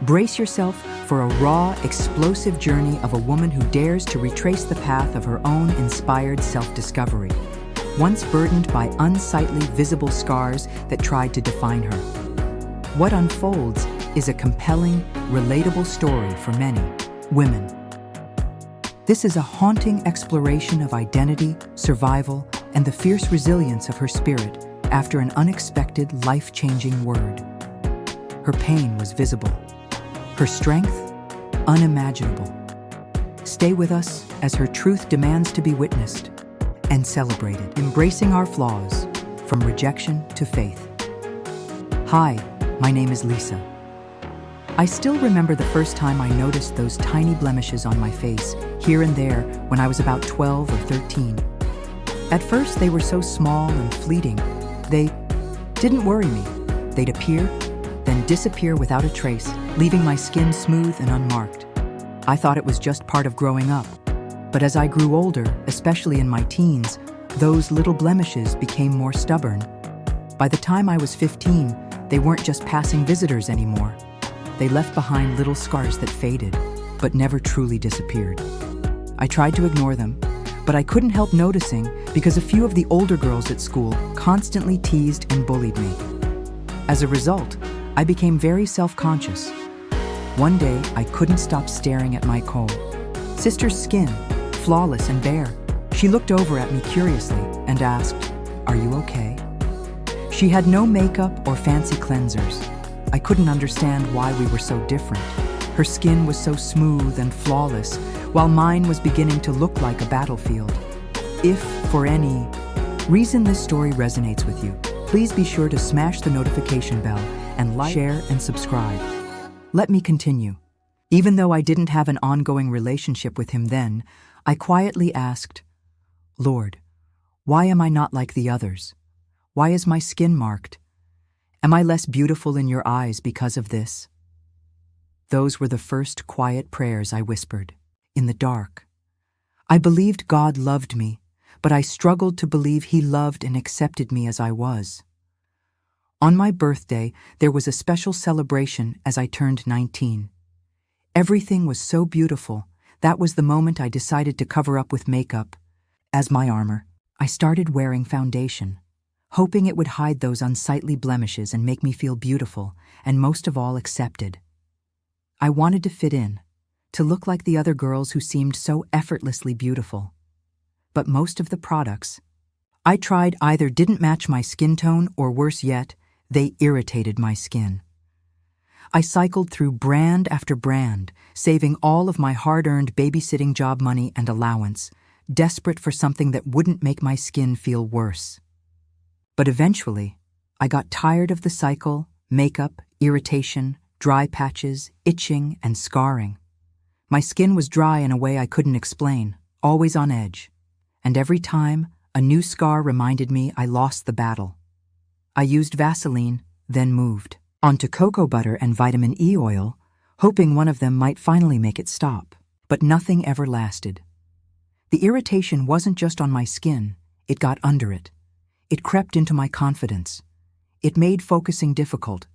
Brace yourself for a raw, explosive journey of a woman who dares to retrace the path of her own inspired self-discovery, once burdened by unsightly, visible scars that tried to define her. What unfolds is a compelling, relatable story for many women. This is a haunting exploration of identity, survival, and the fierce resilience of her spirit after an unexpected, life-changing word. Her pain was visible. Her strength, unimaginable. Stay with us as her truth demands to be witnessed and celebrated, embracing our flaws from rejection to faith. Hi, my name is Lisa. I still remember the first time I noticed those tiny blemishes on my face, here and there, when I was about 12 or 13. At first, they were so small and fleeting. They didn't worry me. They'd appear, then disappear without a trace, leaving my skin smooth and unmarked. I thought it was just part of growing up. But as I grew older, especially in my teens, those little blemishes became more stubborn. By the time I was 15, they weren't just passing visitors anymore. They left behind little scars that faded, but never truly disappeared. I tried to ignore them, but I couldn't help noticing because a few of the older girls at school constantly teased and bullied me. As a result, I became very self-conscious. One day, I couldn't stop staring at my sister's skin, flawless and bare. She looked over at me curiously and asked, "Are you okay?" She had no makeup or fancy cleansers. I couldn't understand why we were so different. Her skin was so smooth and flawless, while mine was beginning to look like a battlefield. If, for any reason this story resonates with you, please be sure to smash the notification bell and like, share, and subscribe. Let me continue. Even though I didn't have an ongoing relationship with him then, I quietly asked, "Lord, why am I not like the others? Why is my skin marked? Am I less beautiful in your eyes because of this?" Those were the first quiet prayers I whispered, in the dark. I believed God loved me, but I struggled to believe He loved and accepted me as I was. On my birthday, there was a special celebration as I turned 19. Everything was so beautiful. That was the moment I decided to cover up with makeup. As my armor, I started wearing foundation, hoping it would hide those unsightly blemishes and make me feel beautiful, and most of all, accepted. I wanted to fit in, to look like the other girls who seemed so effortlessly beautiful. But most of the products I tried either didn't match my skin tone, or worse yet, they irritated my skin. I cycled through brand after brand, saving all of my hard-earned babysitting job money and allowance, desperate for something that wouldn't make my skin feel worse. But eventually, I got tired of the cycle, makeup, irritation, dry patches, itching, and scarring. My skin was dry in a way I couldn't explain, always on edge. And every time, a new scar reminded me I lost the battle. I used Vaseline, then moved onto cocoa butter and vitamin E oil, hoping one of them might finally make it stop. But nothing ever lasted. The irritation wasn't just on my skin, it got under it. It crept into my confidence. It made focusing difficult,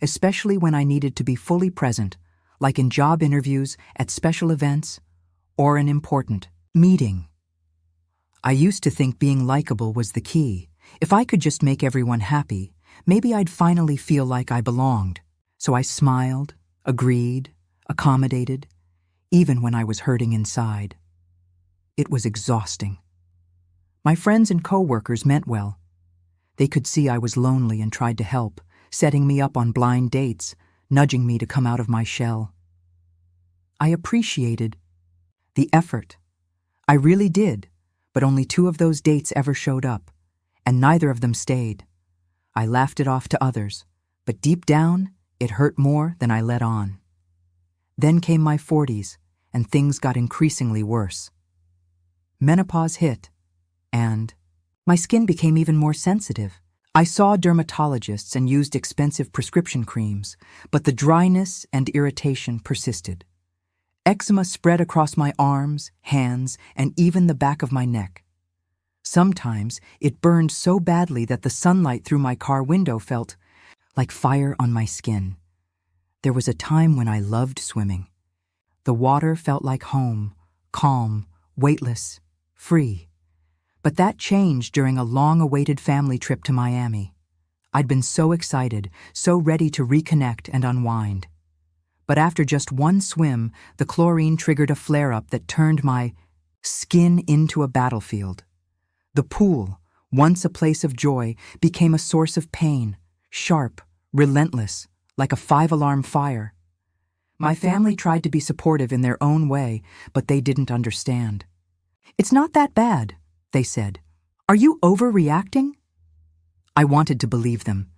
especially when I needed to be fully present, like in job interviews, at special events, or an important meeting. I used to think being likable was the key. If I could just make everyone happy, maybe I'd finally feel like I belonged. So I smiled, agreed, accommodated, even when I was hurting inside. It was exhausting. My friends and coworkers meant well. They could see I was lonely and tried to help, setting me up on blind dates, nudging me to come out of my shell. I appreciated the effort. I really did, but only 2 of those dates ever showed up, and neither of them stayed. I laughed it off to others, but deep down, it hurt more than I let on. Then came my 40s, and things got increasingly worse. Menopause hit, and my skin became even more sensitive. I saw dermatologists and used expensive prescription creams, but the dryness and irritation persisted. Eczema spread across my arms, hands, and even the back of my neck. Sometimes it burned so badly that the sunlight through my car window felt like fire on my skin. There was a time when I loved swimming. The water felt like home, calm, weightless, free. But that changed during a long-awaited family trip to Miami. I'd been so excited, so ready to reconnect and unwind. But after just one swim, the chlorine triggered a flare-up that turned my skin into a battlefield. The pool, once a place of joy, became a source of pain, sharp, relentless, like a 5-alarm fire. My family tried to be supportive in their own way, but they didn't understand. "It's not that bad," they said. "Are you overreacting?" I wanted to believe them,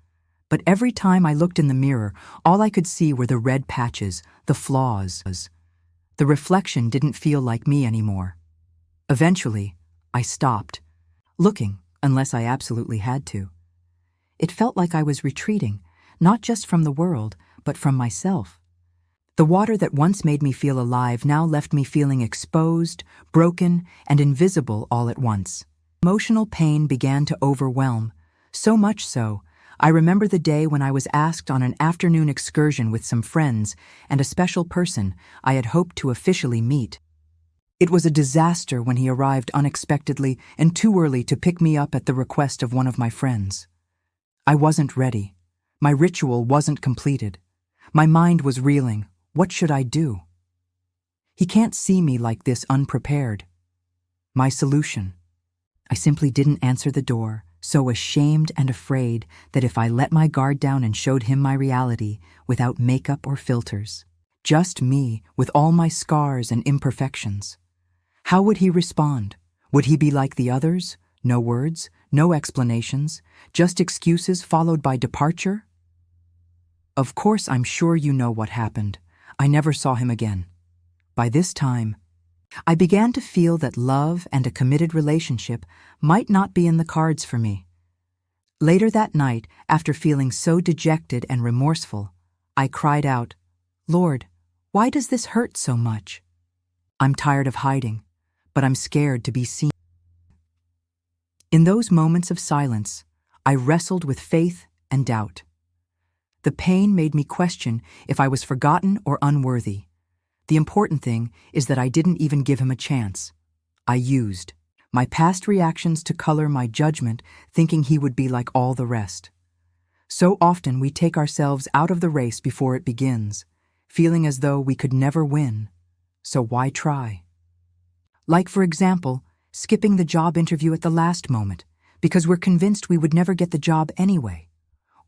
but every time I looked in the mirror, all I could see were the red patches, the flaws. The reflection didn't feel like me anymore. Eventually, I stopped looking unless I absolutely had to. It felt like I was retreating, not just from the world, but from myself. The water that once made me feel alive now left me feeling exposed, broken, and invisible all at once. Emotional pain began to overwhelm, so much so, I remember the day when I was asked on an afternoon excursion with some friends and a special person I had hoped to officially meet. It was a disaster when he arrived unexpectedly and too early to pick me up at the request of one of my friends. I wasn't ready. My ritual wasn't completed. My mind was reeling. What should I do? He can't see me like this unprepared. My solution. I simply didn't answer the door, so ashamed and afraid that if I let my guard down and showed him my reality without makeup or filters, just me with all my scars and imperfections, how would he respond? Would he be like the others? No words, no explanations, just excuses followed by departure? Of course, I'm sure you know what happened. I never saw him again. By this time, I began to feel that love and a committed relationship might not be in the cards for me. Later that night, after feeling so dejected and remorseful, I cried out, "Lord, why does this hurt so much? I'm tired of hiding, but I'm scared to be seen." In those moments of silence, I wrestled with faith and doubt. The pain made me question if I was forgotten or unworthy. The important thing is that I didn't even give him a chance. I used my past reactions to color my judgment, thinking he would be like all the rest. So often we take ourselves out of the race before it begins, feeling as though we could never win. So why try? Like, for example, skipping the job interview at the last moment because we're convinced we would never get the job anyway.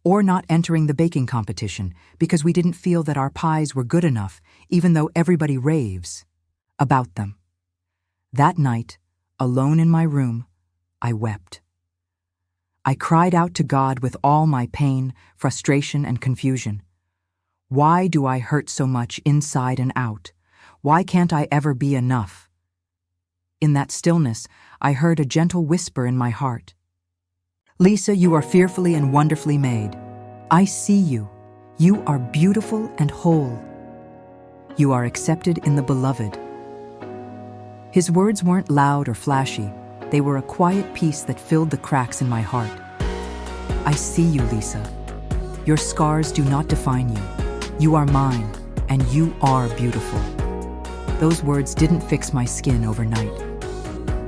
Or not entering the baking competition because we didn't feel that our pies were good enough, even though everybody raves about them. That night, alone in my room, I wept. I cried out to God with all my pain, frustration, and confusion. Why do I hurt so much inside and out? Why can't I ever be enough? In that stillness, I heard a gentle whisper in my heart. "Lisa, you are fearfully and wonderfully made. I see you. You are beautiful and whole. You are accepted in the beloved." His words weren't loud or flashy. They were a quiet peace that filled the cracks in my heart. "I see you, Lisa. Your scars do not define you. You are mine, and you are beautiful." Those words didn't fix my skin overnight.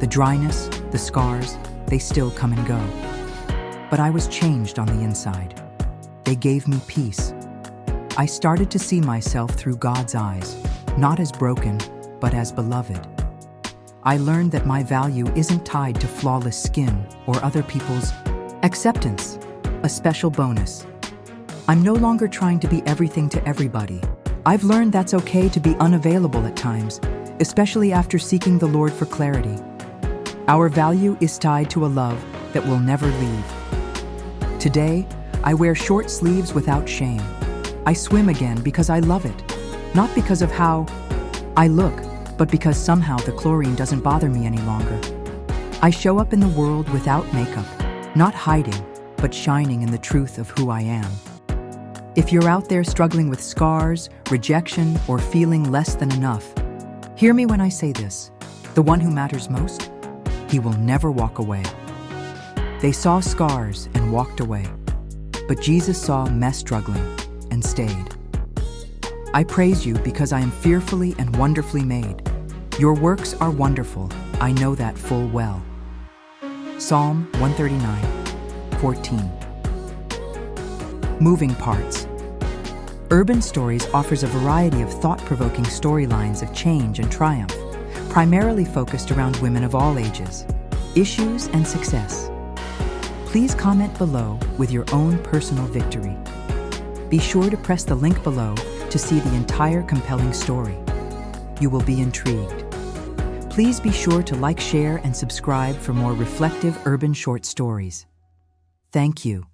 The dryness, the scars, they still come and go. But I was changed on the inside. They gave me peace. I started to see myself through God's eyes, not as broken, but as beloved. I learned that my value isn't tied to flawless skin or other people's acceptance, a special bonus. I'm no longer trying to be everything to everybody. I've learned that's okay to be unavailable at times, especially after seeking the Lord for clarity. Our value is tied to a love that will never leave. Today, I wear short sleeves without shame. I swim again because I love it, not because of how I look, but because somehow the chlorine doesn't bother me any longer. I show up in the world without makeup, not hiding, but shining in the truth of who I am. If you're out there struggling with scars, rejection, or feeling less than enough, hear me when I say this. The one who matters most, he will never walk away. They saw scars and walked away, but Jesus saw mess struggling and stayed. I praise you because I am fearfully and wonderfully made. Your works are wonderful, I know that full well. Psalm 139:14. Moving parts. Urban Stories offers a variety of thought-provoking storylines of change and triumph, primarily focused around women of all ages, issues, and success. Please comment below with your own personal victory. Be sure to press the link below to see the entire compelling story. You will be intrigued. Please be sure to like, share, and subscribe for more reflective urban short stories. Thank you.